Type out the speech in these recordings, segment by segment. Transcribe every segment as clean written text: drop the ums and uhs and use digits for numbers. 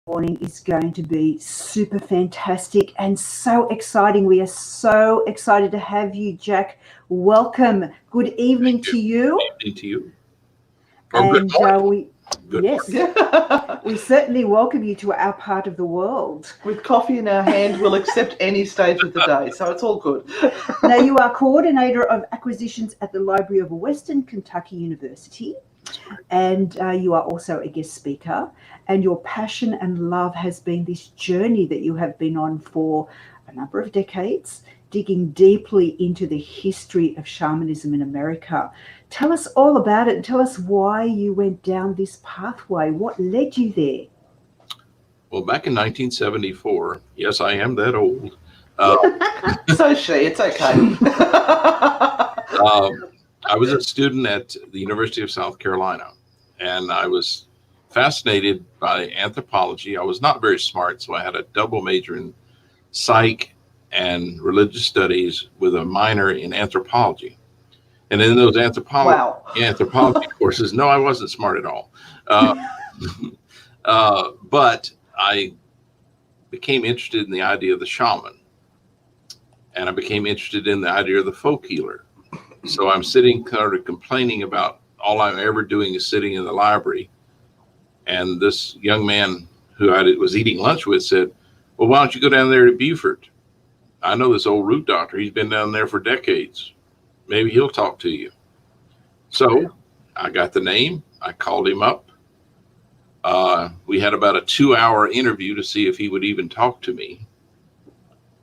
morning is going to be super fantastic and so exciting. We are so excited to have you, Jack. Welcome. Good evening to you. Good evening to you. And Good yes, morning. we certainly welcome you to our part of the world. With coffee in our hand, we'll accept any stage of the day, so it's all good. Now, you are coordinator of acquisitions at the Library of Western Kentucky University, and you are also a guest speaker. And your passion and love has been this journey that you have been on for a number of decades, digging deeply into the history of shamanism in America. Tell us all about it and tell us why you went down this pathway. What led you there? Well, back in 1974, yes, I am that old. So it's okay. I was a student at the University of South Carolina, and I was fascinated by anthropology. I was not very smart, so I had a double major in psych and religious studies with a minor in anthropology. And in those anthropology courses, no, I wasn't smart at all. But I became interested in the idea of the shaman, and I became interested in the idea of the folk healer. So I'm sitting kind of complaining about all I'm ever doing is sitting in the library. And this young man who I was eating lunch with said, well, why don't you go down there to Beaufort? I know this old root doctor. He's been down there for decades. Maybe he'll talk to you. So I got the name. I called him up. We had about a 2-hour interview to see if he would even talk to me.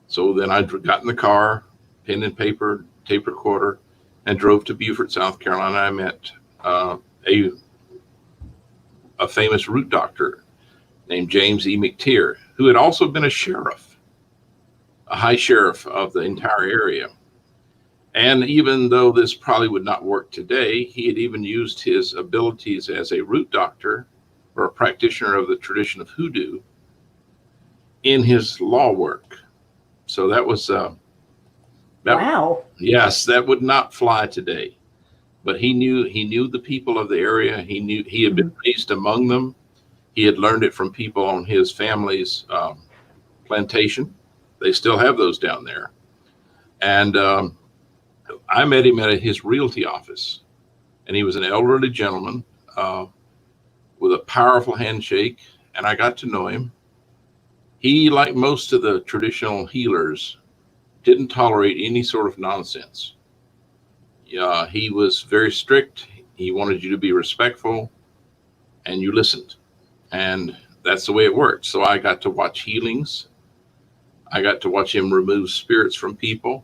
So then I got in the car, pen and paper, tape recorder, and drove to Beaufort, South Carolina. I met a famous root doctor named James E. McTeer, who had also been a sheriff, a high sheriff of the entire area. And even though this probably would not work today, he had even used his abilities as a root doctor or a practitioner of the tradition of hoodoo in his law work. So that was wow. Yes, that would not fly today. But he knew the people of the area. He had been raised among them. He had learned it from people on his family's plantation. They still have those down there. And I met him at his realty office, and he was an elderly gentleman with a powerful handshake, and I got to know him. He, like most of the traditional healers, didn't tolerate any sort of nonsense. He was very strict. He wanted you to be respectful, and you listened. And that's the way it worked. So I got to watch healings. I got to watch him remove spirits from people.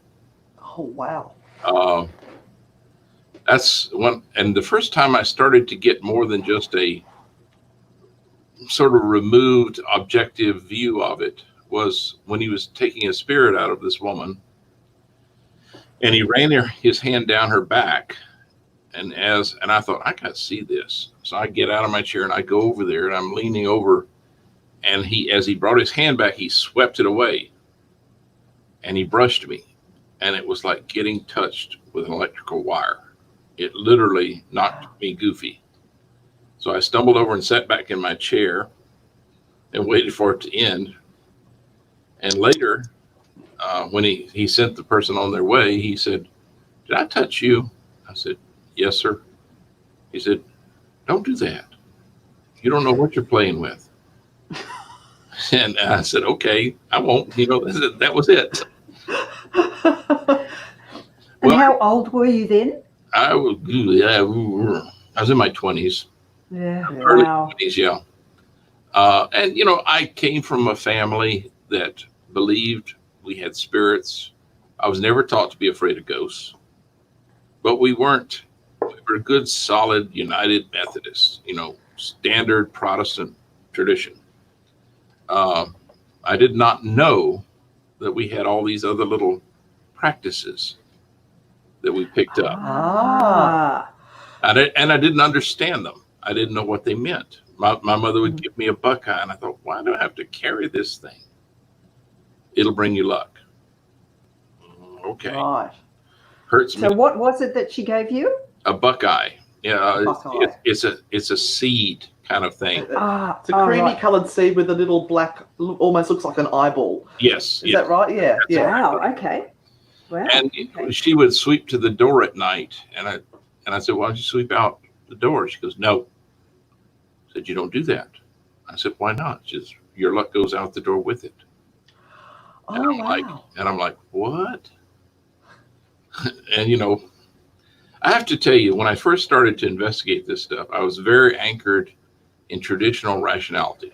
Oh, wow. That's one. And the first time I started to get more than just a sort of removed objective view of it was when he was taking a spirit out of this woman, and he ran his hand down her back. And I thought, I got to see this. So I get out of my chair and I go over there, and I'm leaning over, and as he brought his hand back, he swept it away and he brushed me. And it was like getting touched with an electrical wire. It literally knocked me goofy. So I stumbled over and sat back in my chair and waited for it to end. And later, when he sent the person on their way, he said, did I touch you? I said, yes, sir. He said, don't do that. You don't know what you're playing with. And I said, okay, I won't. That was it. And how old were you then? I was in my 20s. Yeah, early wow. 20s, yeah. And I came from a family that believed we had spirits. I was never taught to be afraid of ghosts, but we were good, solid, United Methodists, standard Protestant tradition. I did not know that we had all these other little practices that we picked up. And I didn't understand them. I didn't know what they meant. My mother would give me a buckeye, and I thought, why do I have to carry this thing? It'll bring you luck. Okay. Right. Hurts me. So what was it that she gave you? A buckeye. Buckeye. It's a seed kind of thing. It's a creamy coloured seed with a little black, almost looks like an eyeball. Yes. Is that right? Yeah. That's Yeah. Wow. Okay. Wow. And okay. she would sweep to the door at night, and I said, "Why don't you sweep out the door?" She goes, "No." I said, "You don't do that." I said, "Why not?" She says, "Your luck goes out the door with it." And Oh, I'm wow. like, "What?" And I have to tell you, when I first started to investigate this stuff, I was very anchored in traditional rationality.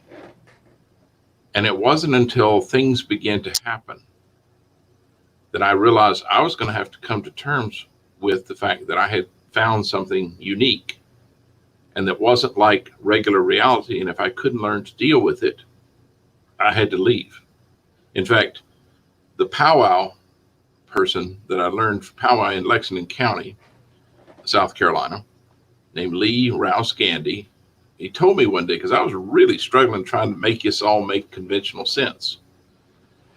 And it wasn't until things began to happen that I realized I was going to have to come to terms with the fact that I had found something unique and that wasn't like regular reality. And if I couldn't learn to deal with it, I had to leave. In fact, the powwow person that I learned from powwow in Lexington County, South Carolina, named Lee Rouse Gandy, he told me one day, because I was really struggling trying to make this all make conventional sense.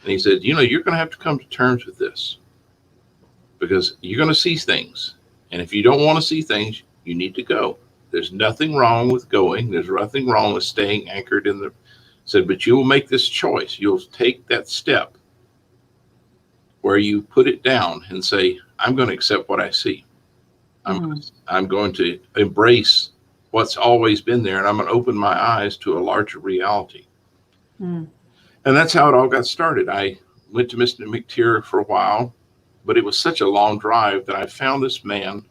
And he said, you're going to have to come to terms with this because you're going to see things. And if you don't want to see things, you need to go. There's nothing wrong with going. There's nothing wrong with staying anchored in the, said, but you will make this choice. You'll take that step where you put it down and say, I'm going to accept what I see. I'm going to embrace what's always been there, and I'm going to open my eyes to a larger reality. And that's how it all got started. I went to Mr. McTeer for a while, but it was such a long drive that I found this man,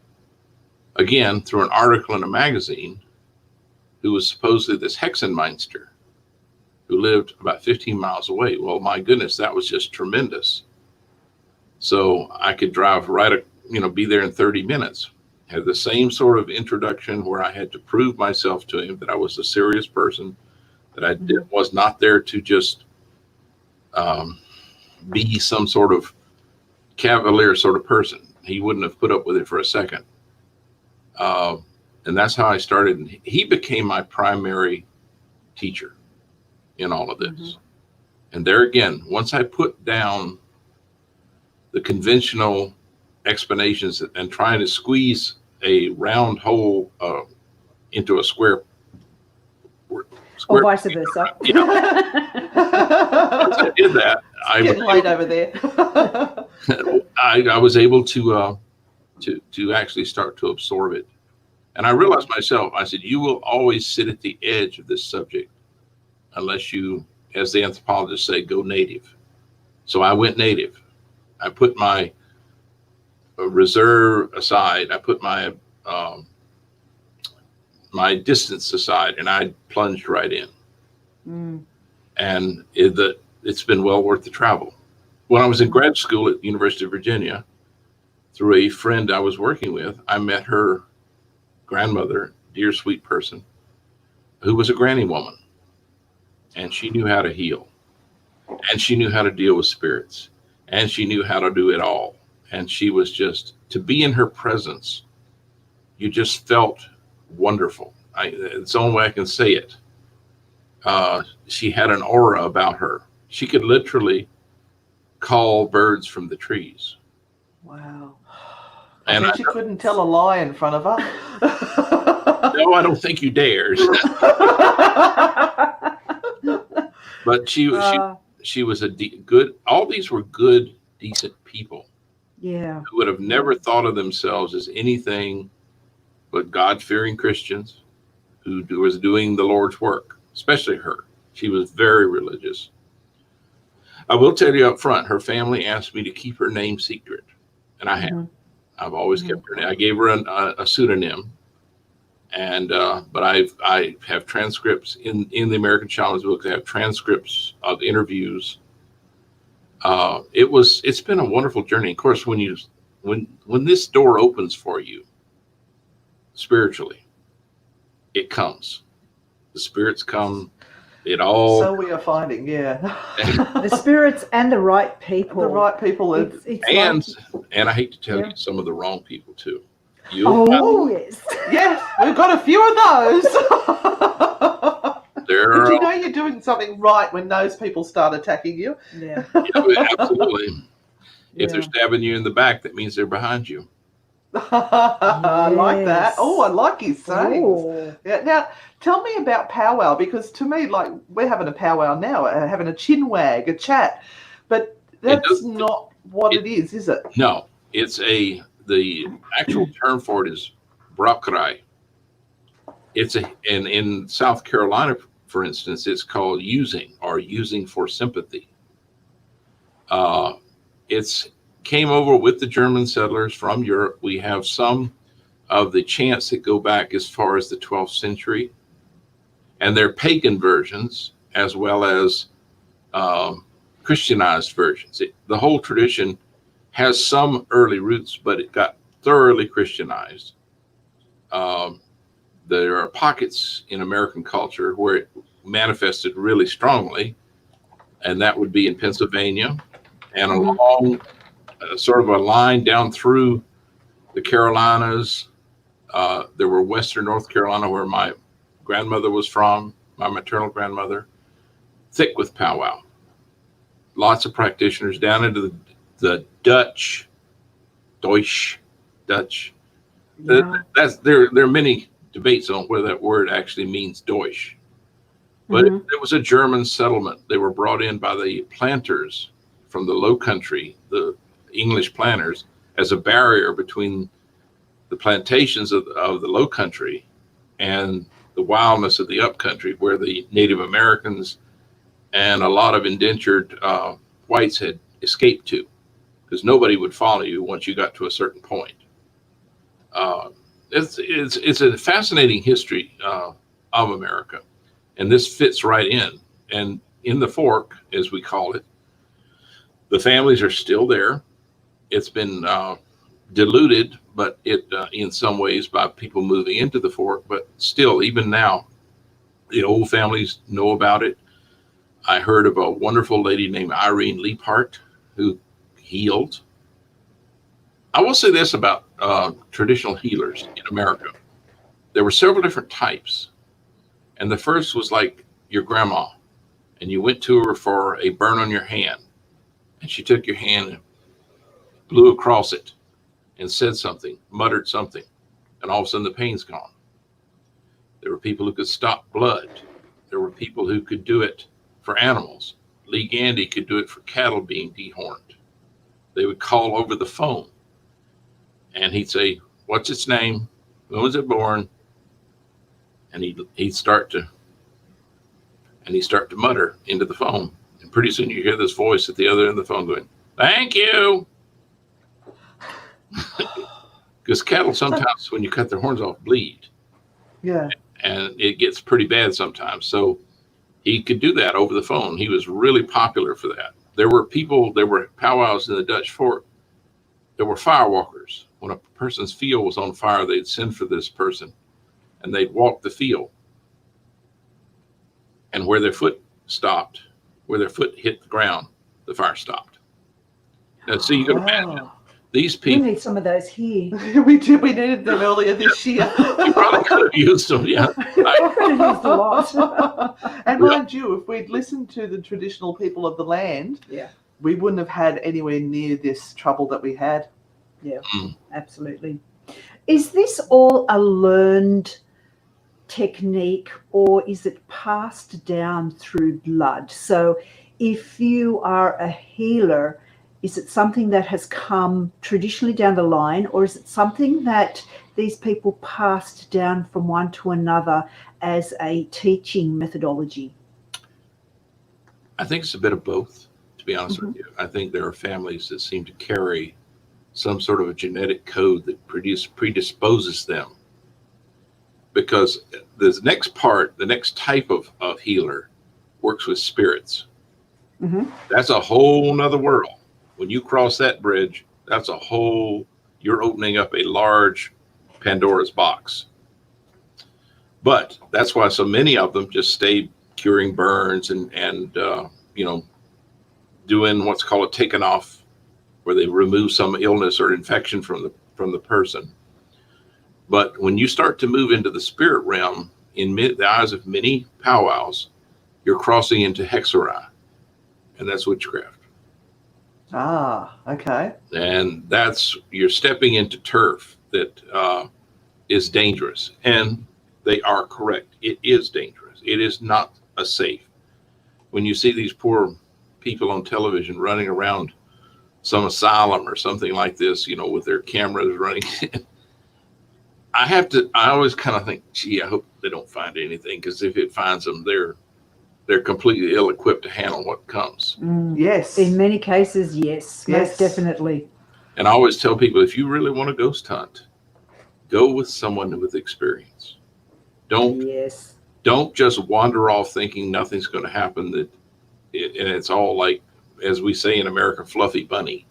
again, through an article in a magazine, who was supposedly this Hexenmeister, who lived about 15 miles away. Well, my goodness, that was just tremendous. So I could drive be there in 30 minutes. Had the same sort of introduction where I had to prove myself to him that I was a serious person, that I was not there to just be some sort of cavalier sort of person. He wouldn't have put up with it for a second. And that's how I started. And he became my primary teacher in all of this. And there again, once I put down the conventional explanations and trying to squeeze a round hole into a square. Or vice versa. Once I did that, Getting late over there. I was able to actually start to absorb it. And I realized myself, I said, you will always sit at the edge of this subject unless you, as the anthropologists say, go native. So I went native. I put my reserve aside. I put my my distance aside, and I plunged right in. And it's been well worth the travel. When I was in grad school at the University of Virginia, through a friend I was working with, I met her grandmother, dear sweet person, who was a granny woman, and she knew how to heal, and she knew how to deal with spirits, and she knew how to do it all. And she was just, to be in her presence, you just felt wonderful. It's the only way I can say it. She had an aura about her. She could literally call birds from the trees. Wow. And she couldn't tell a lie in front of her. No, I don't think you dares. But she was a good, all these were good, decent people. Yeah. Who would have never thought of themselves as anything but God-fearing Christians who was doing the Lord's work, especially her. She was very religious. I will tell you up front, her family asked me to keep her name secret, and I have. I've always kept her name. I gave her a pseudonym, and but I have transcripts in the American Shamans book. I have transcripts of interviews. It's been a wonderful journey. Of course, when this door opens for you spiritually, it comes. The spirits come. It all. So we are finding, yeah. The spirits and the right people. The right people. And I hate to tell you, some of the wrong people too. Yes. Yes, we've got a few of those. Did you know you're doing something right when those people start attacking you? Yeah. Absolutely. If they're stabbing you in the back, that means they're behind you. I like that. Oh, I like his sayings. Oh. Yeah. Now, tell me about powwow, because to me, like, we're having a powwow now, having a chin wag, a chat, but that's not what it is it? No, the actual term for it is brakrai. And in South Carolina, for instance, it's called using for sympathy. It's came over with the German settlers from Europe. We have some of the chants that go back as far as the 12th century, and they're pagan versions as well as Christianized versions. The whole tradition has some early roots, but it got thoroughly Christianized. There are pockets in American culture where it manifested really strongly, and that would be in Pennsylvania and along sort of a line down through the Carolinas. There were Western North Carolina, where my grandmother was from, my maternal grandmother, thick with powwow. Lots of practitioners down into the Dutch. Yeah. There are many debates on whether that word actually means Deutsch. But it was a German settlement. They were brought in by the planters from the Low Country, the English planters, as a barrier between the plantations of the Low Country and the wildness of the Up Country, where the Native Americans and a lot of indentured whites had escaped to, because nobody would follow you once you got to a certain point. It's a fascinating history of America, and this fits right in. And in the Fork, as we call it, the families are still there. It's been diluted, but in some ways by people moving into the Fork. But still, even now, the old families know about it. I heard of a wonderful lady named Irene Leapart who healed. I will say this about traditional healers in America. There were several different types. And the first was like your grandma. And you went to her for a burn on your hand. And she took your hand and blew across it and said something, muttered something. And all of a sudden the pain's gone. There were people who could stop blood. There were people who could do it for animals. Lee Gandy could do it for cattle being dehorned. They would call over the phone. And he'd say, "What's its name? When was it born?" And he'd start to mutter into the phone. And pretty soon you hear this voice at the other end of the phone going, "Thank you." Because cattle sometimes, when you cut their horns off, bleed. Yeah. And it gets pretty bad sometimes. So he could do that over the phone. He was really popular for that. There were powwows in the Dutch Fork. There were firewalkers. When a person's field was on fire, they'd send for this person and they'd walk the field. And where their foot stopped, where their foot hit the ground, the fire stopped. Now, so you can imagine these people. We need some of those here. We did. We needed them earlier this year. You probably could have used them, yeah. I could have used a lot. And mind you, if we'd listened to the traditional people of the land, we wouldn't have had anywhere near this trouble that we had. Yeah, absolutely. Is this all a learned technique, or is it passed down through blood? So if you are a healer, is it something that has come traditionally down the line, or is it something that these people passed down from one to another as a teaching methodology? I think it's a bit of both, to be honest with you. I think there are families that seem to carry some sort of a genetic code that predisposes them. Because the next type of healer works with spirits. That's a whole nother world. When you cross that bridge, you're opening up a large Pandora's box. But that's why so many of them just stay curing burns and doing what's called a taken off, where they remove some illness or infection from the person. But when you start to move into the spirit realm, in the eyes of many powwows, you're crossing into hexerai, and that's witchcraft. Ah, okay. And you're stepping into turf that is dangerous, and they are correct. It is dangerous. It is not a safe. When you see these poor people on television running around some asylum or something like this, you know, with their cameras running, I always kind of think, gee, I hope they don't find anything, because if it finds them, they're completely ill-equipped to handle what comes. Yes. In many cases, yes, most definitely. And I always tell people, if you really want to ghost hunt, go with someone with experience. Don't just wander off thinking nothing's going to happen. And it's all like, as we say in America, fluffy bunny.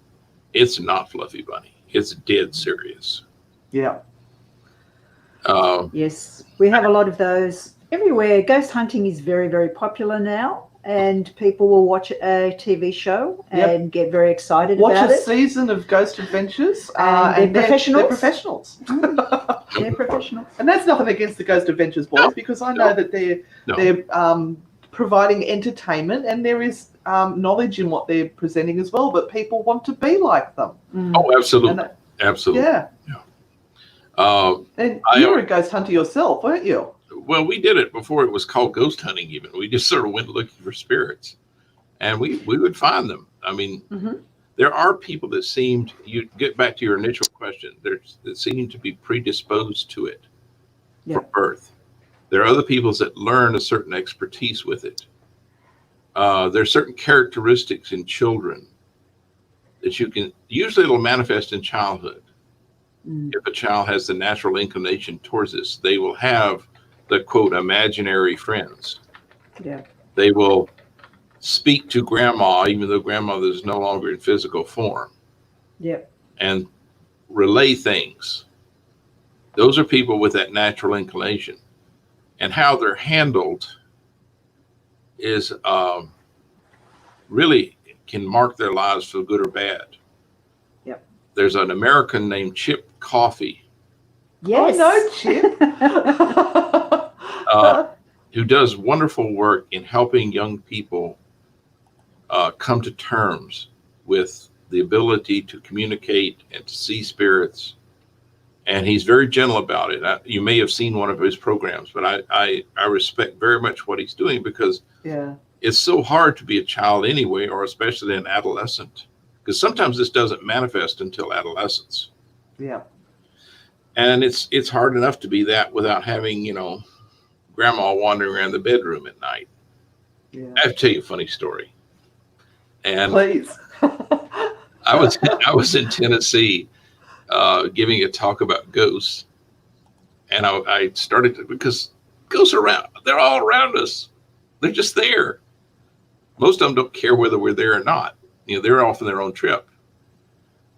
It's not fluffy bunny. It's dead serious. Yeah. Yes, we have a lot of those everywhere. Ghost hunting is very, very popular now, and people will watch a TV show and get very excited about it. Watch a season of Ghost Adventures, and they're professionals. They're professionals. They're professionals. And that's nothing against the Ghost Adventures boys, because I know that they're providing entertainment, and there is knowledge in what they're presenting as well, but people want to be like them. Oh, absolutely. Absolutely. Yeah. And you were a ghost hunter yourself, weren't you? Well, we did it before it was called ghost hunting even. We just sort of went looking for spirits, and we would find them. I mean, there are people that seemed, you get back to your initial question, that seem to be predisposed to it from birth. There are other people that learn a certain expertise with it. There are certain characteristics in children that you can, usually it'll manifest in childhood. If a child has the natural inclination towards this, they will have the quote imaginary friends. They will speak to grandma, even though grandmother is no longer in physical form. And relay things. Those are people with that natural inclination. And how they're handled is really can mark their lives for good or bad. There's an American named Chip Coffey. Yes. I know Chip. Who does wonderful work in helping young people come to terms with the ability to communicate and to see spirits. And he's very gentle about it. You may have seen one of his programs, but I respect very much what he's doing, because it's so hard to be a child anyway, or especially an adolescent. Because sometimes this doesn't manifest until adolescence. And it's hard enough to be that without having, you know, grandma wandering around the bedroom at night. I have to tell you a funny story. And please. I was in Tennessee giving a talk about ghosts. And I started to, because ghosts are around, they're all around us. They're just there. Most of them don't care whether we're there or not. You know, they're off on their own trip.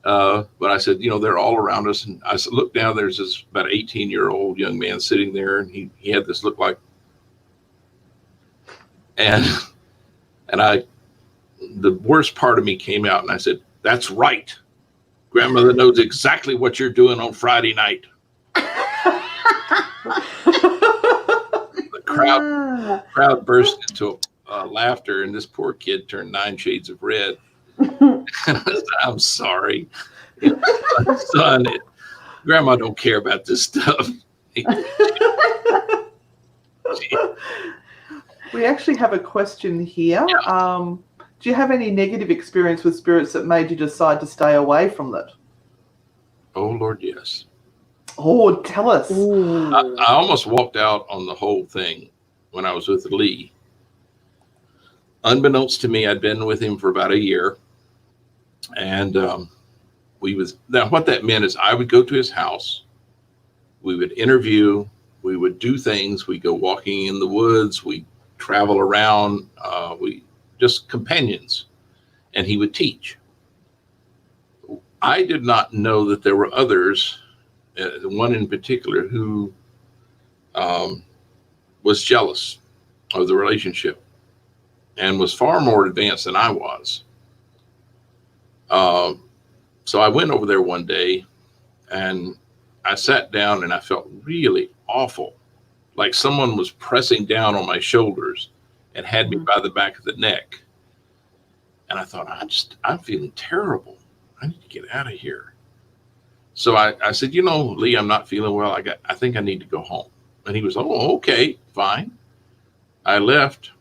But I said, you know, they're all around us. And I said, look down, there's this about 18-year-old young man sitting there, and he had this look like, and the worst part of me came out, and I said, that's right. Grandmother knows exactly what you're doing on Friday night. The crowd burst into laughter, and this poor kid turned 9 shades of red. I'm sorry, son. Grandma don't care about this stuff. We actually have a question here. Do you have any negative experience with spirits that made you decide to stay away from that? Oh Lord, yes. Oh, tell us. I almost walked out on the whole thing when I was with Lee. Unbeknownst to me, I'd been with him for about a year. And now what that meant is I would go to his house, we would interview, we would do things, we go walking in the woods, we travel around, we just companions, and he would teach. I did not know that there were others, one in particular who was jealous of the relationship and was far more advanced than I was. So I went over there one day, and I sat down, and I felt really awful, like someone was pressing down on my shoulders and had me by the back of the neck. And I thought, I'm feeling terrible. I need to get out of here. So I said, you know, Lee, I'm not feeling well. I think I need to go home. And he was, oh, okay, fine. I left.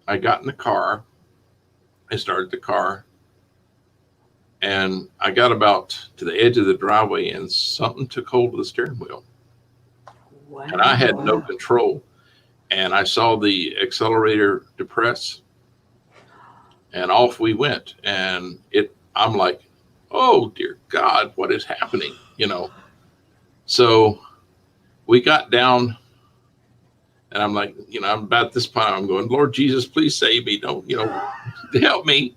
I got in the car. I started the car. And I got about to the edge of the driveway and something took hold of the steering wheel. Wow. And I had no control. And I saw the accelerator depress and off we went. And I'm like, oh dear God, what is happening? You know? So we got down and I'm like, you know, I'm about this point, I'm going, Lord Jesus, please save me. Don't, you know, help me,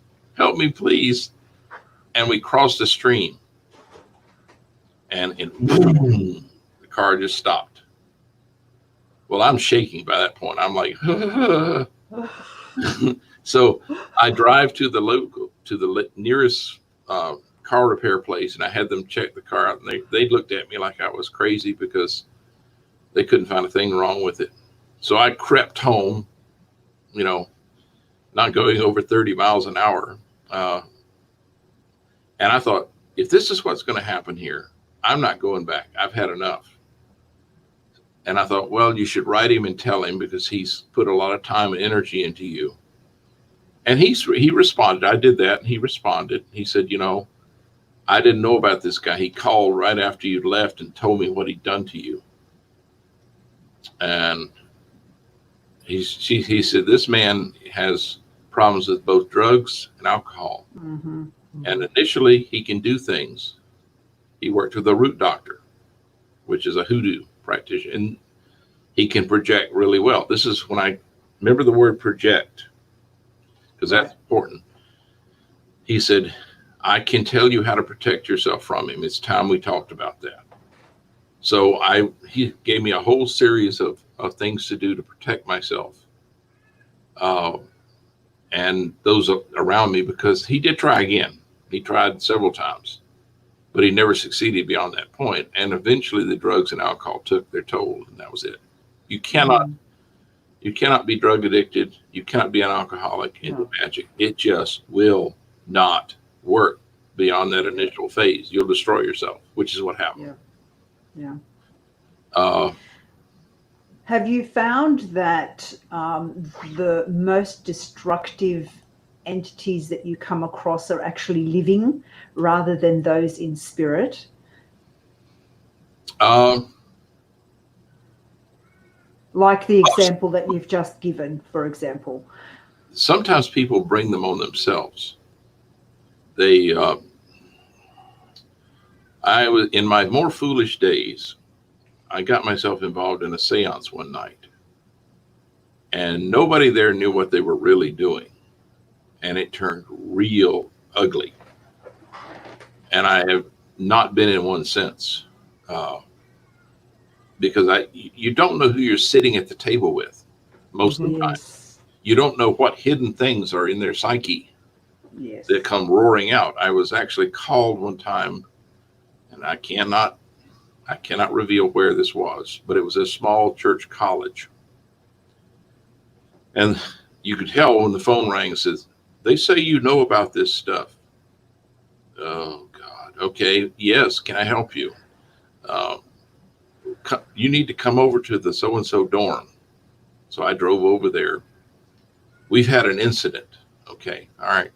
please. And we crossed the stream and boom, the car just stopped. Well, I'm shaking by that point. I'm like, so I drive to the nearest car repair place, and I had them check the car out, and they looked at me like I was crazy because they couldn't find a thing wrong with it. So I crept home, you know, not going over 30 miles an hour. And I thought, if this is what's going to happen here, I'm not going back. I've had enough. And I thought, well, you should write him and tell him because he's put a lot of time and energy into you. And he responded. I did that, and he responded. He said, you know, I didn't know about this guy. He called right after you left and told me what he'd done to you. And he said, this man has problems with both drugs and alcohol. Mm-hmm. And initially, he can do things. He worked with a root doctor, which is a hoodoo practitioner, and he can project really well. This is when I remember the word project, because that's important. He said, I can tell you how to protect yourself from him. It's time we talked about that. So he gave me a whole series of things to do to protect myself. And those around me, because he did try again. He tried several times, but he never succeeded beyond that point. And eventually the drugs and alcohol took their toll, and that was it. You cannot be drug addicted. You cannot be an alcoholic into magic. It just will not work beyond that initial phase. You'll destroy yourself, which is what happened. Yeah. Have you found that the most destructive entities that you come across are actually living rather than those in spirit? Like the example that you've just given, for example. Sometimes people bring them on themselves. I was in my more foolish days, I got myself involved in a seance one night, and nobody there knew what they were really doing. And it turned real ugly. And I have not been in one since, because you don't know who you're sitting at the table with most of the time. You don't know what hidden things are in their psyche that come roaring out. I was actually called one time, and I cannot reveal where this was, but it was a small church college. And you could tell when the phone rang and says, they say you know about this stuff. Oh, God. Okay. Yes. Can I help you? You need to come over to the so-and-so dorm. So I drove over there. We've had an incident. Okay. All right.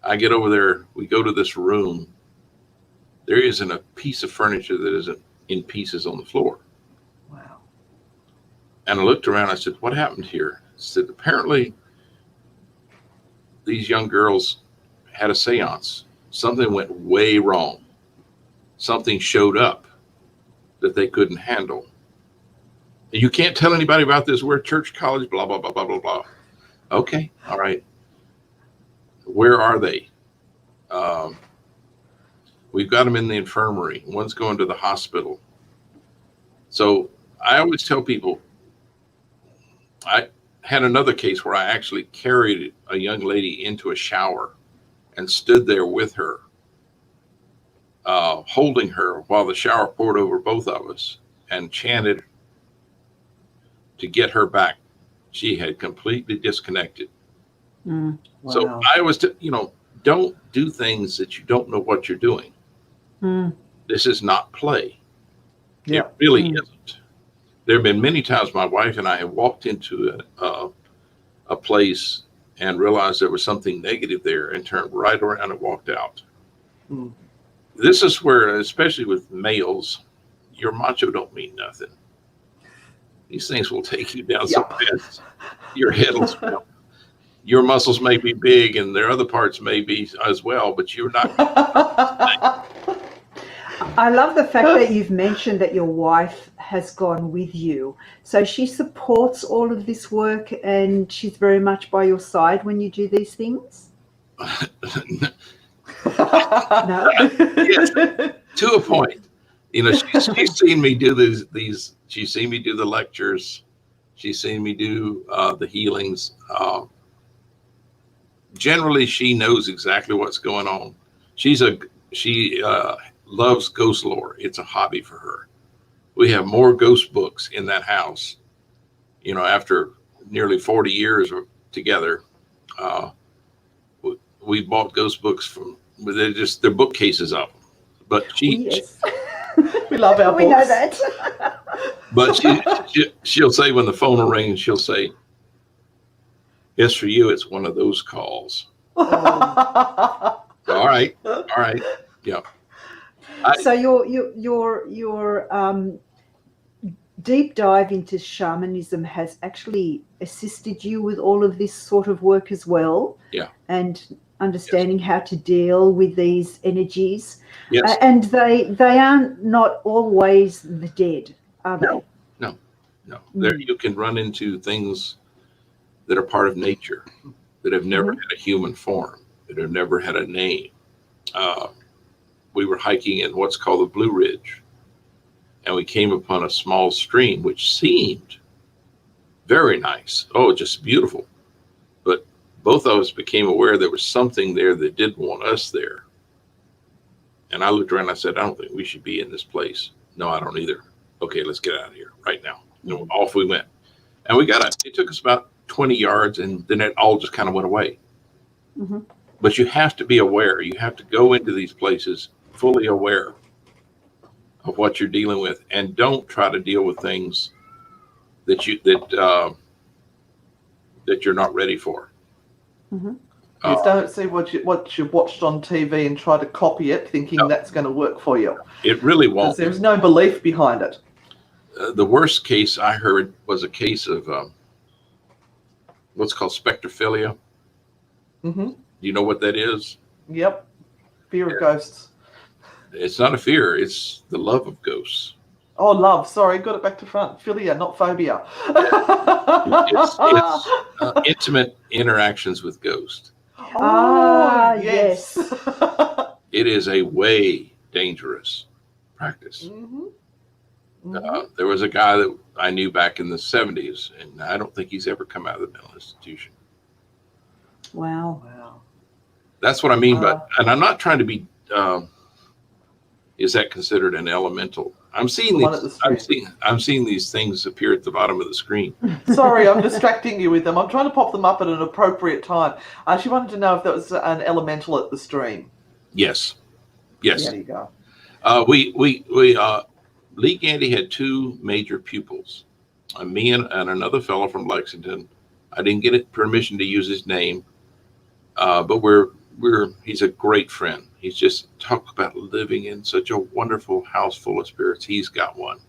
I get over there. We go to this room. There isn't a piece of furniture that isn't in pieces on the floor. Wow. And I looked around. I said, what happened here? I said, apparently these young girls had a seance. Something went way wrong. Something showed up that they couldn't handle. You can't tell anybody about this. We're at church, college, blah, blah, blah, blah, blah, blah. Okay. All right. Where are they? We've got them in the infirmary. One's going to the hospital. So I always tell people, I had another case where I actually carried a young lady into a shower and stood there with her, holding her while the shower poured over both of us, and chanted to get her back. She had completely disconnected. Wow. So I was, don't do things that you don't know what you're doing. This is not play. Yeah. It really isn't. There have been many times my wife and I have walked into a place and realized there was something negative there and turned right around and walked out. Mm. This is where, especially with males, your macho don't mean nothing. These things will take you down so fast. Your head will swim. Your muscles may be big and their other parts may be as well, but you're not. I love the fact that you've mentioned that your wife has gone with you. So she supports all of this work and she's very much by your side when you do these things? No? Yes, to a point. You know, she's seen me do these. She's seen me do the lectures. She's seen me do the healings. Generally, she knows exactly what's going on. She loves ghost lore. It's a hobby for her. We have more ghost books in that house. You know, after nearly 40 years together, we bought ghost books from. They're bookcases of them. But Yes. We love our books. We know that. But she'll say when the phone will ring, she'll say, "Yes, for you, it's one of those calls." All right, yeah. So your deep dive into shamanism has actually assisted you with all of this sort of work as well. Yeah. And understanding how to deal with these energies. Yes. And they are not always the dead, are they? No. There you can run into things that are part of nature, that have never had a human form, that have never had a name. We were hiking in what's called the Blue Ridge, and we came upon a small stream which seemed very nice. Oh, just beautiful. But both of us became aware there was something there that didn't want us there. And I looked around and I said, I don't think we should be in this place. No, I don't either. Okay, let's get out of here right now. And off we went. And we got out. It took us about 20 yards, and then it all just kind of went away. Mm-hmm. But you have to be aware. You have to go into these places fully aware of what you're dealing with, and don't try to deal with things that you're not ready for. Mm-hmm. Yes, don't see what you watched on TV and try to copy it, thinking that's going to work for you. It really won't. There's no belief behind it. The worst case I heard was a case of what's called spectrophilia. Mm-hmm. Do you know what that is? Yep. Fear of ghosts. It's not a fear. It's the love of ghosts. Oh, love. Sorry, got it back to front. Philia, not phobia. It's intimate interactions with ghosts. Yes. It is a way dangerous practice. Mm-hmm. Mm-hmm. There was a guy that I knew back in the 70s, and I don't think he's ever come out of the mental institution. Wow. That's what I mean. And I'm not trying to be, is that considered an elemental? I'm seeing these things appear at the bottom of the screen. Sorry, I'm distracting you with them. I'm trying to pop them up at an appropriate time. She wanted to know if that was an elemental at the stream. Yes. There you go. Lee Gandy had two major pupils, me and another fellow from Lexington. I didn't get permission to use his name, but he's a great friend. He's just talk about living in such a wonderful house full of spirits. He's got one.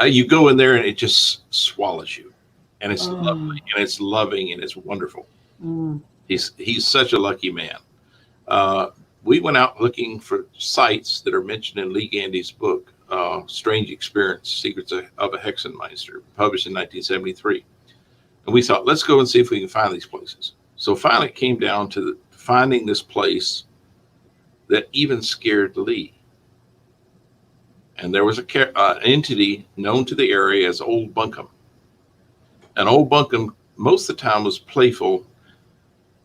You go in there and it just swallows you, and it's lovely and it's loving and it's wonderful. He's such a lucky man. We went out looking for sites that are mentioned in Lee Gandy's book, Strange Experience, Secrets of a Hexenmeister, published in 1973. And we thought, let's go and see if we can find these places. So finally it came down to finding this place that even scared Lee. And there was an entity known to the area as Old Buncombe. And Old Buncombe, most of the time, was playful,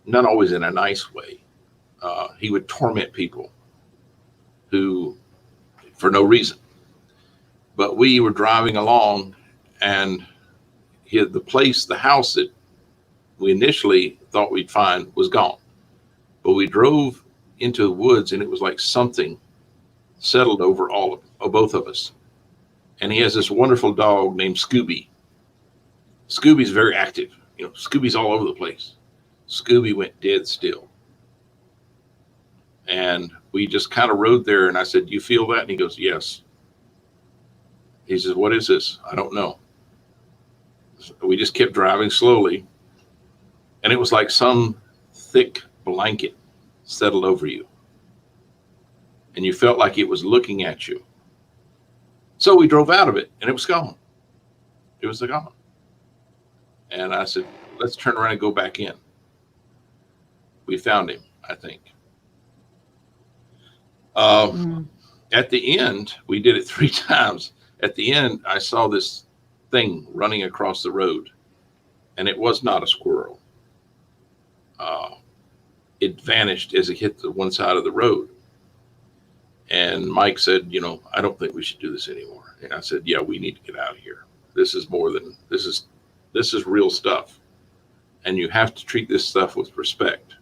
not always in a nice way. He would torment people for no reason. But we were driving along, and the house that we initially thought we'd find was gone. But we drove into the woods, and it was like something settled over both of us. And he has this wonderful dog named Scooby. Scooby's very active. Scooby's all over the place. Scooby went dead still. And we just kind of rode there, and I said, "You feel that?" And he goes, "Yes." He says, "What is this?" "I don't know." So we just kept driving slowly, and it was like some thick blanket settled over you, and you felt like it was looking at you. So we drove out of it, and it was gone. It was gone. And I said, "Let's turn around and go back in." We found him, I think. At the end, we did it 3 times. At the end, I saw this thing running across the road, and it was not a squirrel. It vanished as it hit the one side of the road. And Mike said, "I don't think we should do this anymore." And I said, "Yeah, we need to get out of here. This is more than this is real stuff, and you have to treat this stuff with respect."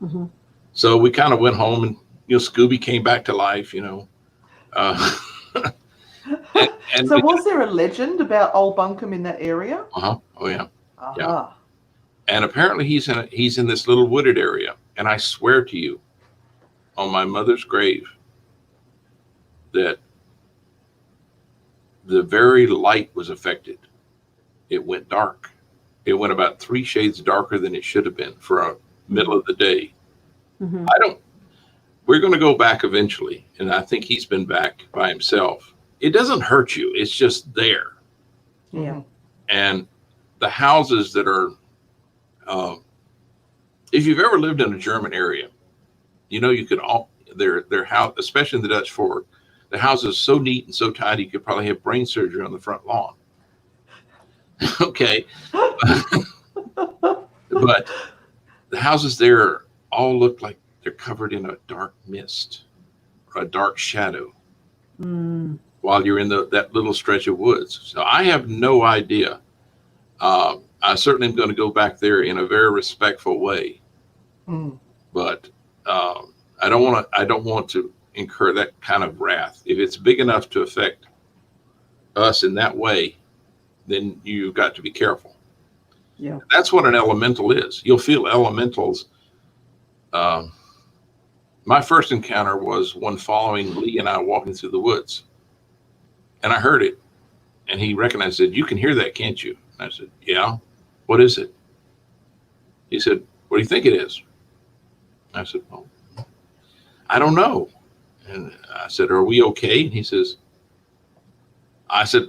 Mm-hmm. So we kind of went home, and Scooby came back to life. And So was there a legend about old Buncombe in that area? Oh yeah. Uh-huh. Yeah. And apparently he's in this little wooded area. And I swear to you, on my mother's grave, that the very light was affected. It went dark. It went about 3 shades darker than it should have been for a middle of the day. Mm-hmm. We're going to go back eventually. And I think he's been back by himself. It doesn't hurt you. It's just there. Yeah. And the houses that are, if you've ever lived in a German area, you could their house, especially in the Dutch Fork, the house is so neat and so tidy, you could probably have brain surgery on the front lawn. Okay. But the houses there all look like they're covered in a dark mist or a dark shadow while you're in that little stretch of woods. So I have no idea. I certainly am going to go back there in a very respectful way, but I don't want to incur that kind of wrath. If it's big enough to affect us in that way, then you've got to be careful. Yeah, that's what an elemental is. You'll feel elementals. My first encounter was one following Lee and I walking through the woods, and I heard it, and he recognized it. "You can hear that, can't you?" And I said, "Yeah." "What is it?" He said, "What do you think it is?" I said, "Well, I don't know." And I said, "Are we okay?" And he says,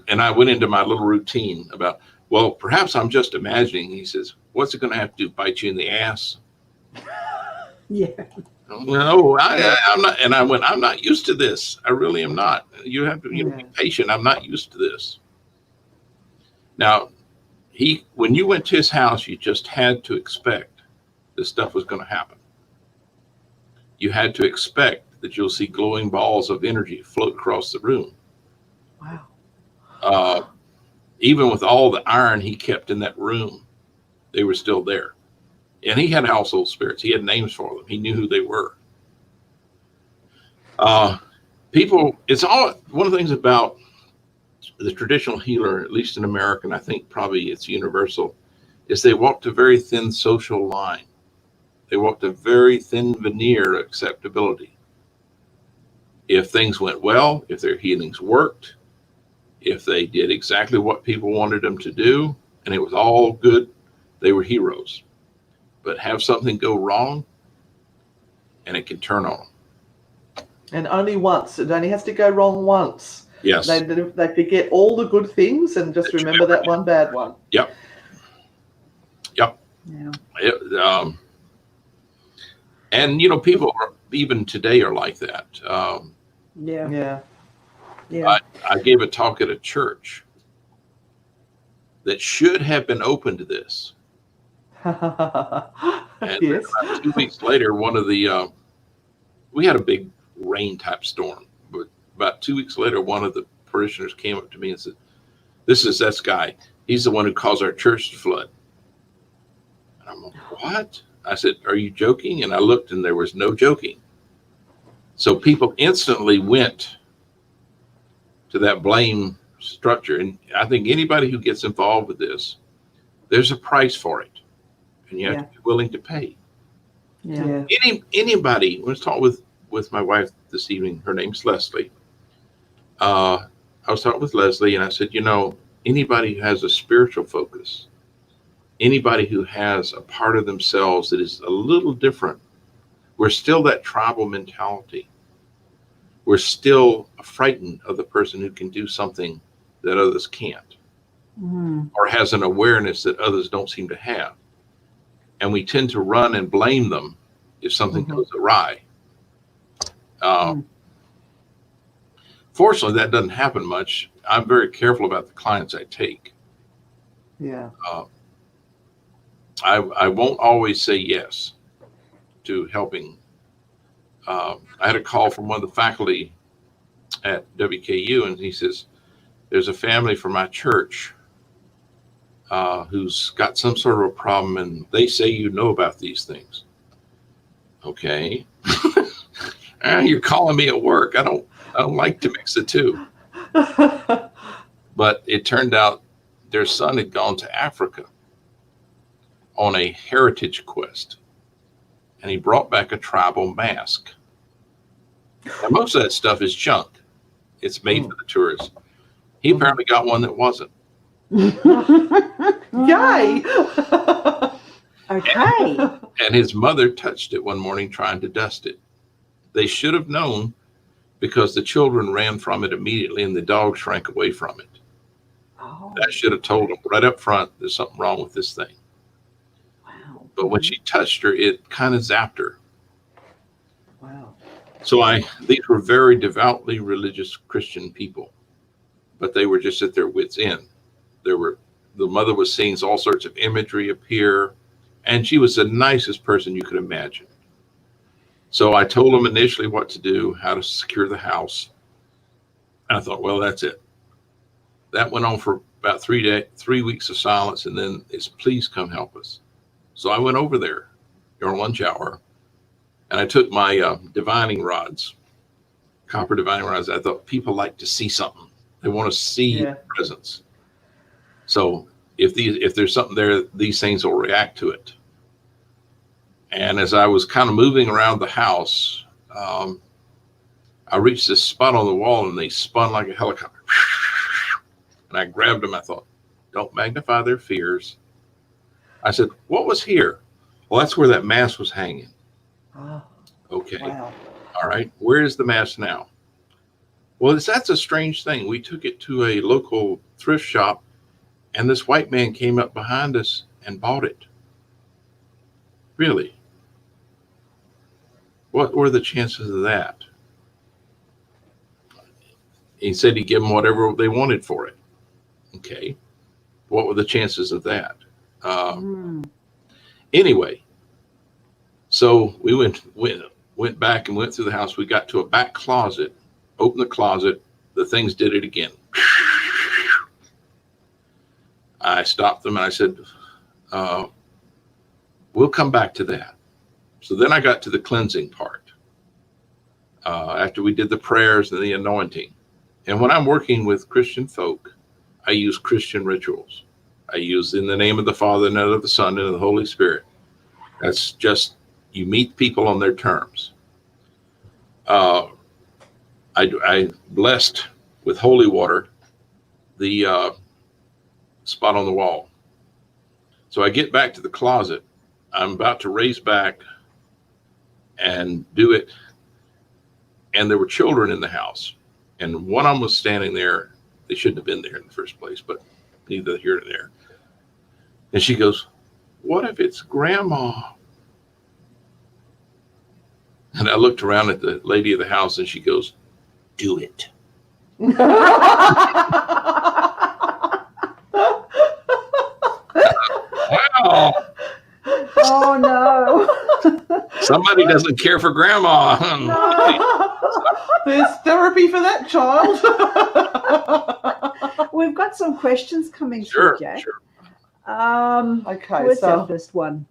and I went into my little routine about, "Well, perhaps I'm just imagining." He says, "What's it going to have to do? Bite you in the ass?" Yeah. "No, I'm not." And I went, "I'm not used to this. I really am not. You have to be patient. I'm not used to this." Now, when you went to his house, you just had to expect this stuff was going to happen. You had to expect that you'll see glowing balls of energy float across the room. Wow. Even with all the iron he kept in that room, they were still there. And he had household spirits. He had names for them. He knew who they were. It's all one of the things about the traditional healer, at least in America, and I think probably it's universal, is they walked a very thin social line. They walked a very thin veneer of acceptability. If things went well, if their healings worked, if they did exactly what people wanted them to do, and it was all good, they were heroes. But have something go wrong, and it can turn on them. And only once. It only has to go wrong once. Yes. They forget all the good things and just remember that one bad one. Yep. Yeah. And people even today are like that. Yeah. I gave a talk at a church that should have been open to this. And Yes. about 2 weeks later, we had a big rain type storm, but about 2 weeks later, one of the parishioners came up to me and said, "This is that guy. He's the one who caused our church to flood." And I'm like, "What?" I said, are you joking? And I looked and there was no joking. So people instantly went to that blame structure. And I think anybody who gets involved with this, there's a price for it. And you have to be willing to pay. Yeah. Anybody, I was talking with my wife this evening, her name's Leslie. I was talking with Leslie and I said, anybody who has a spiritual focus, anybody who has a part of themselves that is a little different, we're still that tribal mentality. We're still frightened of the person who can do something that others can't, or has an awareness that others don't seem to have. And we tend to run and blame them if something goes awry. Fortunately, that doesn't happen much. I'm very careful about the clients I take. Yeah. I won't always say yes to helping. I had a call from one of the faculty at WKU, and he says, there's a family from my church who's got some sort of a problem, and they say you know about these things. Okay. You're calling me at work. I don't like to mix the two. But it turned out their son had gone to Africa on a heritage quest, and he brought back a tribal mask. Now, most of that stuff is junk. It's made for the tourists. He apparently got one that wasn't. Yay! Okay. And his mother touched it one morning trying to dust it. They should have known, because the children ran from it immediately and the dog shrank away from it. Oh. That should have told them right up front, there's something wrong with this thing. Wow. But when she touched her, it kind of zapped her. Wow. So these were very devoutly religious Christian people, but they were just at their wits' end. The mother was seeing all sorts of imagery appear, and she was the nicest person you could imagine. So I told them initially what to do, how to secure the house. And I thought, well, that's it. That went on for about 3 weeks of silence, and then it's, please come help us. So I went over there during lunch hour, and I took my divining rods, copper divining rods. I thought people like to see something. They want to see presence. So if there's something there, these things will react to it. And as I was kind of moving around the house, I reached this spot on the wall and they spun like a helicopter. And I grabbed them. I thought, don't magnify their fears. I said, what was here? Well, that's where that mask was hanging. Oh, Okay. wow. All right. Where is the mask now? Well, that's a strange thing. We took it to a local thrift shop, and this white man came up behind us and bought it. Really? What were the chances of that? He said he'd give them whatever they wanted for it. Okay. What were the chances of that? Anyway, so we went back and went through the house. We got to a back closet, opened the closet. The things did it again. I stopped them and I said, we'll come back to that. So then I got to the cleansing part. After we did the prayers and the anointing. And when I'm working with Christian folk, I use Christian rituals. I use in the name of the Father, and of the Son, and of the Holy Spirit. That's just, you meet people on their terms. I blessed with holy water the spot on the wall. So I get back to the closet. I'm about to raise back and do it. And there were children in the house. And one of them was standing there. They shouldn't have been there in the first place, but neither here nor there. And she goes, what if it's grandma? And I looked around at the lady of the house and she goes, do it. Wow. Oh, no. Somebody doesn't care for grandma. There's therapy for that child. We've got some questions coming Sure, through, Jack. sure. Okay, What's so our first one?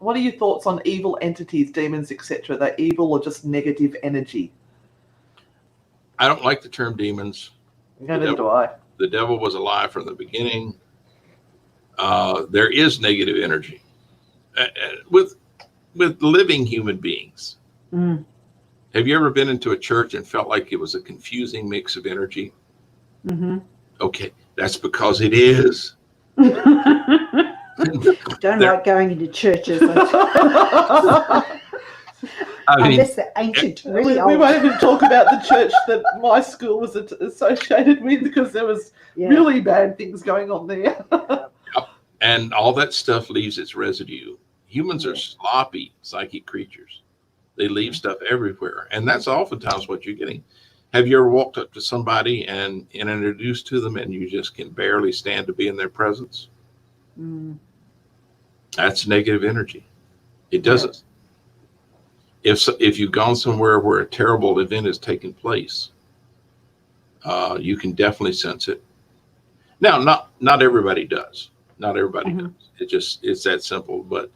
what are your thoughts on evil entities, demons, etc.? They're evil or just negative energy? I don't like the term demons. Neither do I. The devil was a lie from the beginning. There is negative energy with living human beings. Mm. Have you ever been into a church and felt like it was a confusing mix of energy? Mm-hmm. Okay, that's because it is. Don't like going into churches. I mean, unless they're ancient, really old. We won't even talk about the church that my school was associated with, because there was really bad things going on there. And all that stuff leaves its residue. Humans are sloppy psychic creatures. They leave stuff everywhere. And that's oftentimes what you're getting. Have you ever walked up to somebody and introduced to them and you just can barely stand to be in their presence? Mm. That's negative energy. It doesn't. If you've gone somewhere where a terrible event has taken place, you can definitely sense it. Now, not everybody does. Not everybody does. It's that simple. But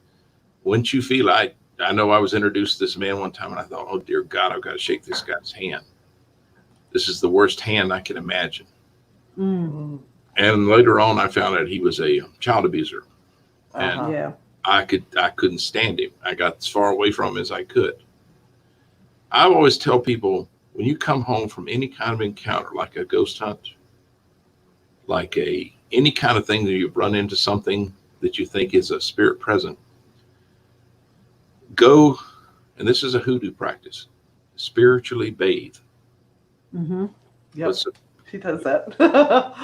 once you feel I know I was introduced to this man one time and I thought, oh dear God, I've got to shake this guy's hand. This is the worst hand I can imagine. Mm. And later on, I found out he was a child abuser. And I couldn't stand him. I got as far away from him as I could. I always tell people, when you come home from any kind of encounter, like a ghost hunt, like any kind of thing that you've run into something that you think is a spirit present, go, and this is a hoodoo practice, spiritually bathe. Mm-hmm. Yep, she does that.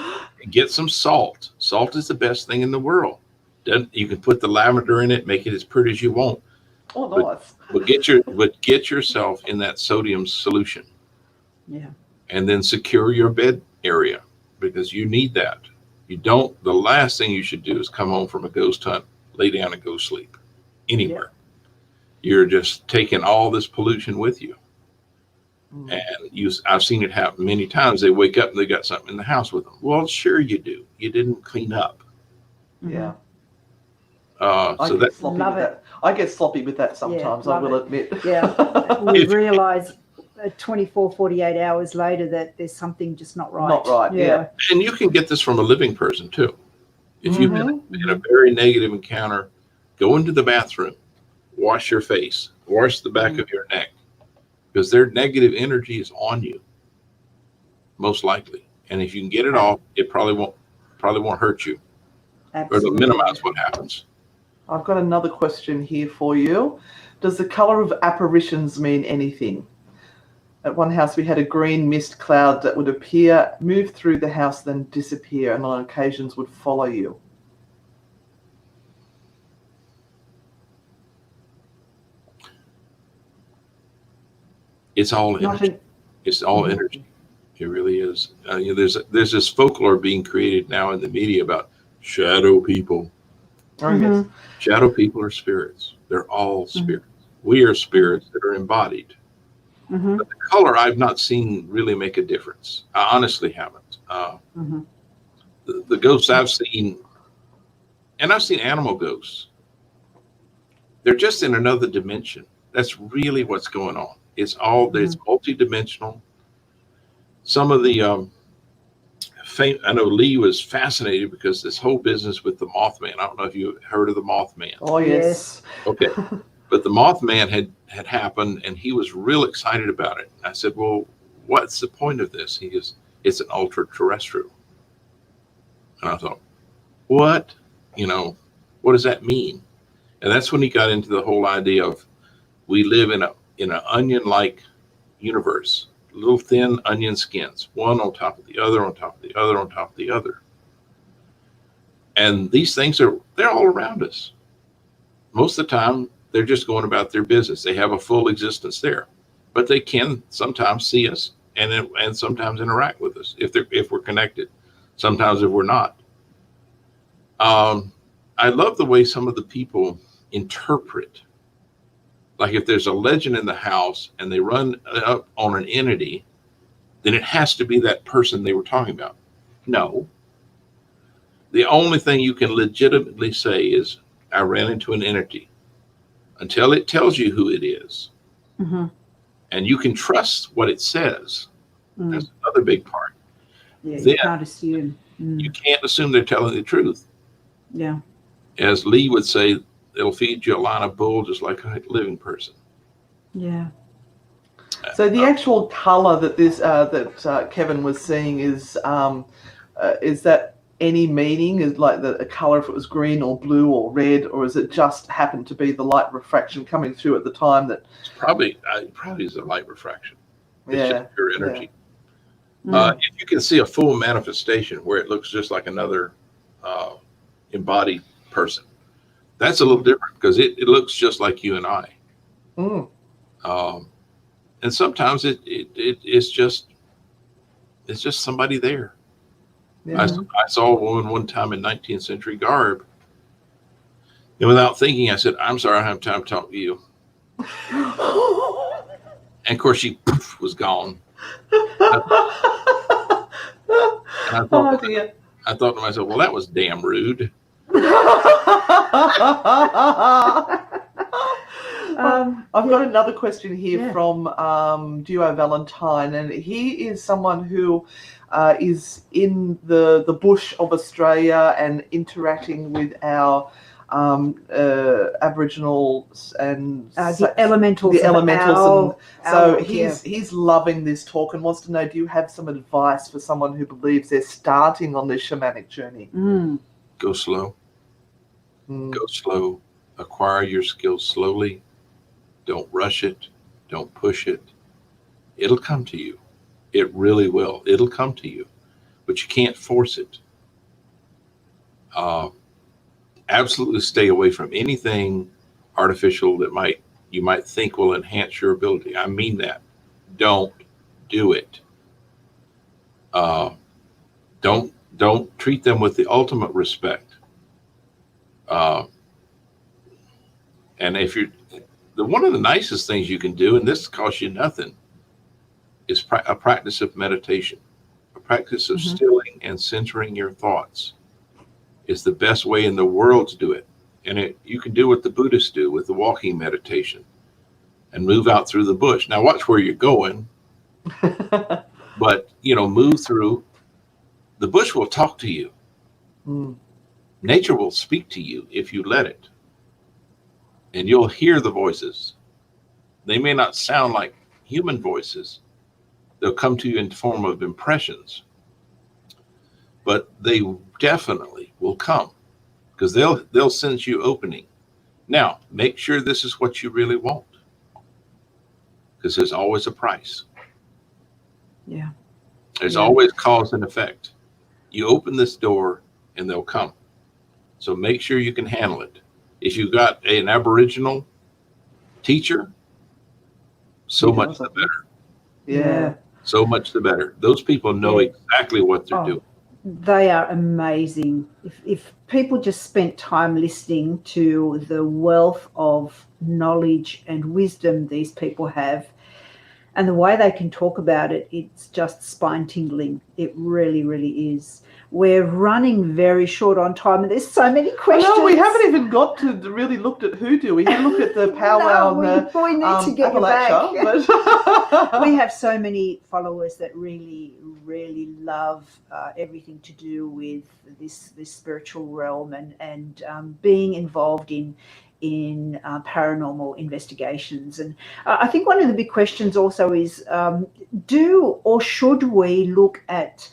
Get some salt. Salt is the best thing in the world. You can put the lavender in it, make it as pretty as you want. Oh, nice. But get yourself in that sodium solution. Yeah. And then secure your bed area, because you need that. The last thing you should do is come home from a ghost hunt, lay down and go sleep anywhere. Yeah. You're just taking all this pollution with you. Mm. And I've seen it happen many times. They wake up and they got something in the house with them. Well, sure you do. You didn't clean up. Yeah. I get sloppy with that sometimes, I will admit. Yeah. We realise 24, 48 hours later that there's something just not right. Not right, yeah. And you can get this from a living person too. If you've been in a very negative encounter, go into the bathroom, wash your face, wash the back of your neck, because their negative energy is on you, most likely. And if you can get it off, it probably won't hurt you. Absolutely. Or to minimize what happens. I've got another question here for you. Does the color of apparitions mean anything? At one house, we had a green mist cloud that would appear, move through the house, then disappear, and on occasions would follow you. It's all energy. It's all energy. It really is. There's this folklore being created now in the media about shadow people. Mm-hmm. Shadow people are spirits. They're all spirits. We are spirits that are embodied. Mm-hmm. But the color I've not seen really make a difference. I honestly haven't. The ghosts I've seen, and I've seen animal ghosts, they're just in another dimension. That's really what's going on. It's it's multidimensional. Some of the I know Lee was fascinated because this whole business with the Mothman. I don't know if you heard of the Mothman. Oh, yes. Okay. But the Mothman had happened, and he was real excited about it. I said, well, what's the point of this? He goes, it's an ultra-terrestrial. And I thought, what? What does that mean? And that's when he got into the whole idea of we live in an onion-like universe. Little thin onion skins, one on top of the other, on top of the other, on top of the other. And these things they're all around us. Most of the time, they're just going about their business. They have a full existence there, but they can sometimes see us and sometimes interact with us if we're connected. Sometimes if we're not. I love the way some of the people interpret. Like if there's a legend in the house and they run up on an entity, then it has to be that person they were talking about. No. The only thing you can legitimately say is, I ran into an entity. until it tells you who it is. Mm-hmm. And you can trust what it says. Mm. That's another big part. Yeah, Then you can't assume. you can't assume they're telling the truth. Yeah. As Lee would say, they'll feed you a line of bull just like a living person. Yeah. So the actual color that that Kevin was seeing is that any meaning? Is like a color if it was green or blue or red, or is it just happened to be the light refraction coming through at the time that? It's probably is a light refraction. It's just pure energy. If you can see a full manifestation where it looks just like another embodied person, that's a little different because it looks just like you and I. Mm. And sometimes it's just somebody there. Yeah. I saw a woman one time in 19th century garb, and without thinking, I said, "I'm sorry, I don't have time to talk to you." And of course, she was gone. And I thought to myself, well, that was damn rude. I've got another question here from Duo Valentine, and he is someone who is in the bush of Australia and interacting with our Aboriginals and the elementals. He's loving this talk and wants to know, do you have some advice for someone who believes they're starting on this shamanic journey? Go slow. Go slow. Acquire your skills slowly. Don't rush it. Don't push it. It'll come to you. It really will. It'll come to you, but you can't force it. Absolutely stay away from anything artificial that you might think will enhance your ability. I mean that. Don't do it. Don't treat them with the ultimate respect. And if one of the nicest things you can do, and this costs you nothing, is a practice of meditation, a practice of stilling and centering your thoughts. Is the best way in the world to do it. And you can do what the Buddhists do with the walking meditation and move out through the bush. Now watch where you're going, but move through. The bush will talk to you. Nature will speak to you if you let it. And you'll hear the voices. They may not sound like human voices. They'll come to you in the form of impressions. But they definitely will come because they'll sense you opening. Now, make sure this is what you really want, because there's always a price. Yeah. There's always cause and effect. You open this door and they'll come. So make sure you can handle it. If you've got an Aboriginal teacher, so much the better. Yeah. So much the better. Those people know exactly what they're doing. They are amazing. If people just spent time listening to the wealth of knowledge and wisdom these people have, and the way they can talk about it, it's just spine tingling. It really, really is. We're running very short on time, and there's so many questions. No, we haven't even got to really looked at hoodoo. We had looked at the powwow and we need to get you back. But we have so many followers that really, really love everything to do with this spiritual realm and being involved in paranormal investigations. And I think one of the big questions also is, do or should we look at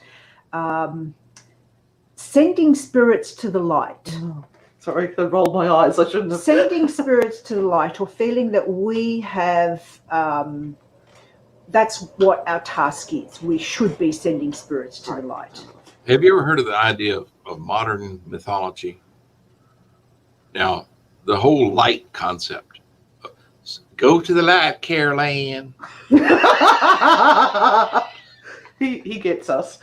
sending spirits to the light? Sorry, I rolled my eyes. I shouldn't have. Sending spirits to the light, or feeling that we have, that's what our task is. We should be sending spirits to the light. Have you ever heard of the idea of modern mythology? Now, the whole light concept. Go to the light, Carol Ann. He gets us.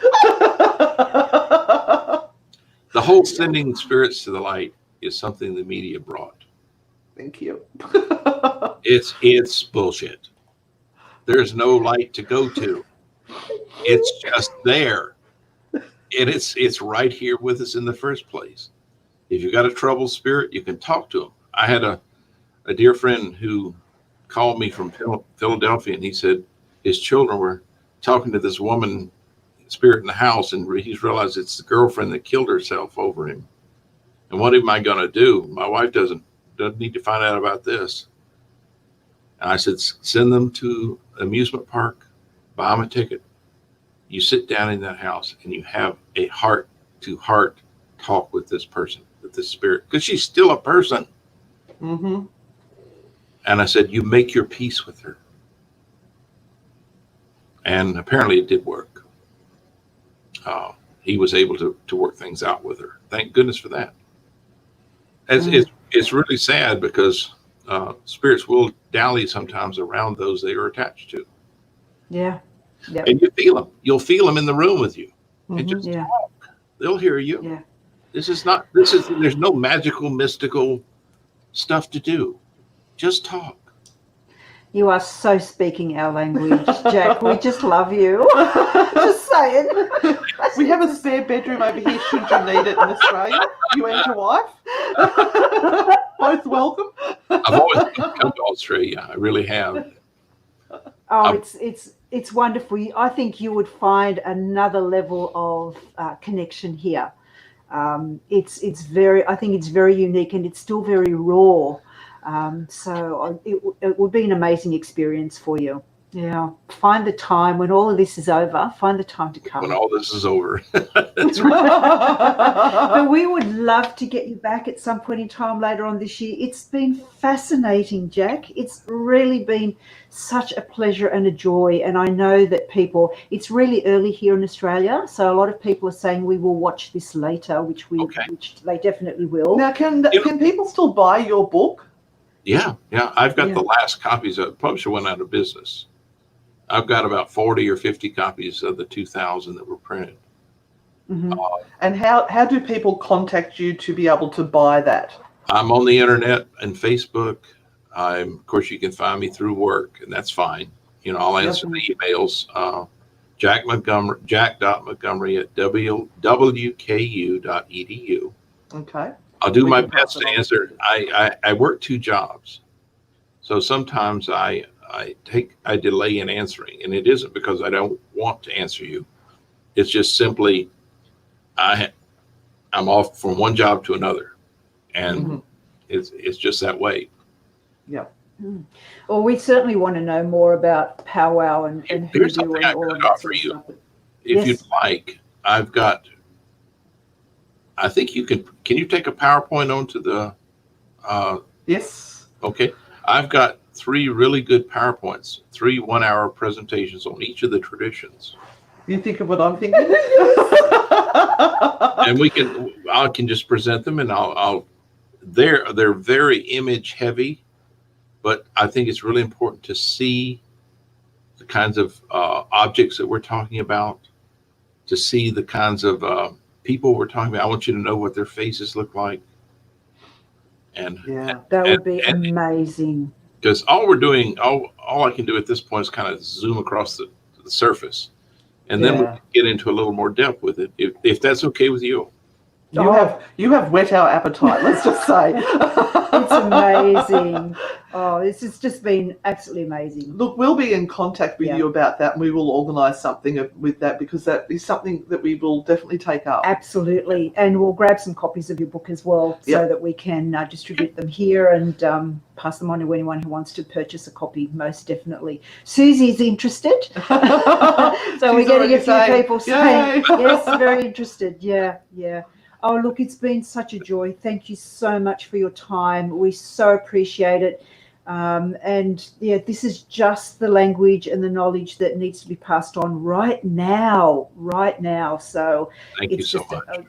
The whole sending spirits to the light is something the media brought. Thank you. It's bullshit. There's no light to go to. It's just there. And it's right here with us in the first place. If you got a troubled spirit, you can talk to them. I had a dear friend who called me from Philadelphia, and he said his children were talking to this woman spirit in the house, and he's realized it's the girlfriend that killed herself over him. And what am I going to do? My wife doesn't need to find out about this. And I said, send them to amusement park, buy them a ticket. You sit down in that house and you have a heart-to-heart talk with this person, with this spirit, because she's still a person. Mm-hmm. And I said, you make your peace with her. And apparently it did work. He was able to work things out with her. Thank goodness for that. It's really sad because spirits will dally sometimes around those they are attached to. Yeah. Yep. And you feel them. You'll feel them in the room with you. And just Yeah. talk. They'll hear you. Yeah. There's no magical, mystical stuff to do. Just talk. You are so speaking our language, Jack. We just love you. Just saying. We have a spare bedroom over here should you need it in Australia. You and your wife. Both welcome. I've always wanted to come to Australia. I really have. Oh, it's wonderful. I think you would find another level of connection here. I think it's very unique, and it's still very raw. So it would be an amazing experience for you. Yeah. Find the time when all of this is over. Find the time to come. When all this is over. That's right. But we would love to get you back at some point in time later on this year. It's been fascinating, Jack. It's really been such a pleasure and a joy. And I know that it's really early here in Australia, so a lot of people are saying we will watch this later, which they definitely will. Now, can people still buy your book? Yeah. I've got the last copies. The publisher went out of business. I've got about 40 or 50 copies of the 2000 that were printed. Mm-hmm. And how do people contact you to be able to buy that? I'm on the internet and Facebook. Of course, you can find me through work, and that's fine. I'll answer the emails. Jack.Montgomery at wku.edu. Okay. I'll do my best to answer. I work 2 jobs, so sometimes I delay in answering, and it isn't because I don't want to answer you. It's just simply I'm off from one job to another, and it's just that way. Yeah. Well, we certainly want to know more about Powwow and who Here's you something and I all could of that offer sort of you. stuff. If you'd like, I've got. I think you can you take a PowerPoint onto the? Yes. Okay. I've got 3 really good PowerPoints, 3 1-hour presentations on each of the traditions. You think of what I'm thinking? And I can just present them, and they're very image heavy, but I think it's really important to see the kinds of objects that we're talking about, to see the kinds of people we're talking about. I want you to know what their faces look like. And that would be amazing. Because all I can do at this point is kind of zoom across the surface, and then we can get into a little more depth with it, if that's okay with you. You have whet our appetite, let's just say. It's amazing. Oh, this has just been absolutely amazing. Look, we'll be in contact with you about that, and we will organise something with that, because that is something that we will definitely take up. Absolutely. And we'll grab some copies of your book as well, so that we can distribute them here and pass them on to anyone who wants to purchase a copy, most definitely. Susie's interested. So we're getting a few people saying, yes, very interested. Yeah. Oh, look, it's been such a joy. Thank you so much for your time. We so appreciate it. This is just the language and the knowledge that needs to be passed on right now. So thank you so much.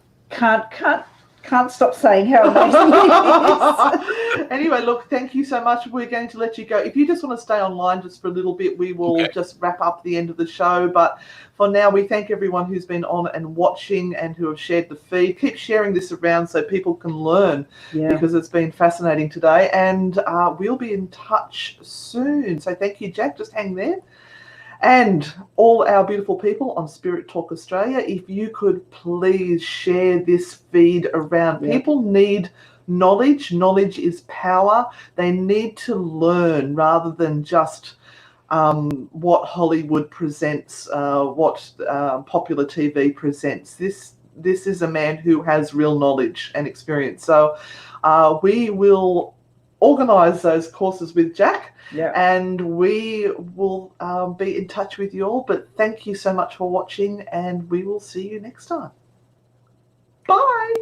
Can't stop saying how amazing it is. Anyway, look, thank you so much. We're going to let you go. If you just want to stay online just for a little bit, we will just wrap up the end of the show. But for now, we thank everyone who's been on and watching and who have shared the feed. Keep sharing this around so people can learn, because it's been fascinating today. And we'll be in touch soon. So thank you, Jack. Just hang there. And all our beautiful people on Spirit Talk Australia, if you could please share this feed around. People need knowledge. Knowledge is power. They need to learn rather than just what Hollywood presents, what popular TV presents. This is a man who has real knowledge and experience. So we will organise those courses with Jack, and we will be in touch with you all. But thank you so much for watching, and we will see you next time. Bye.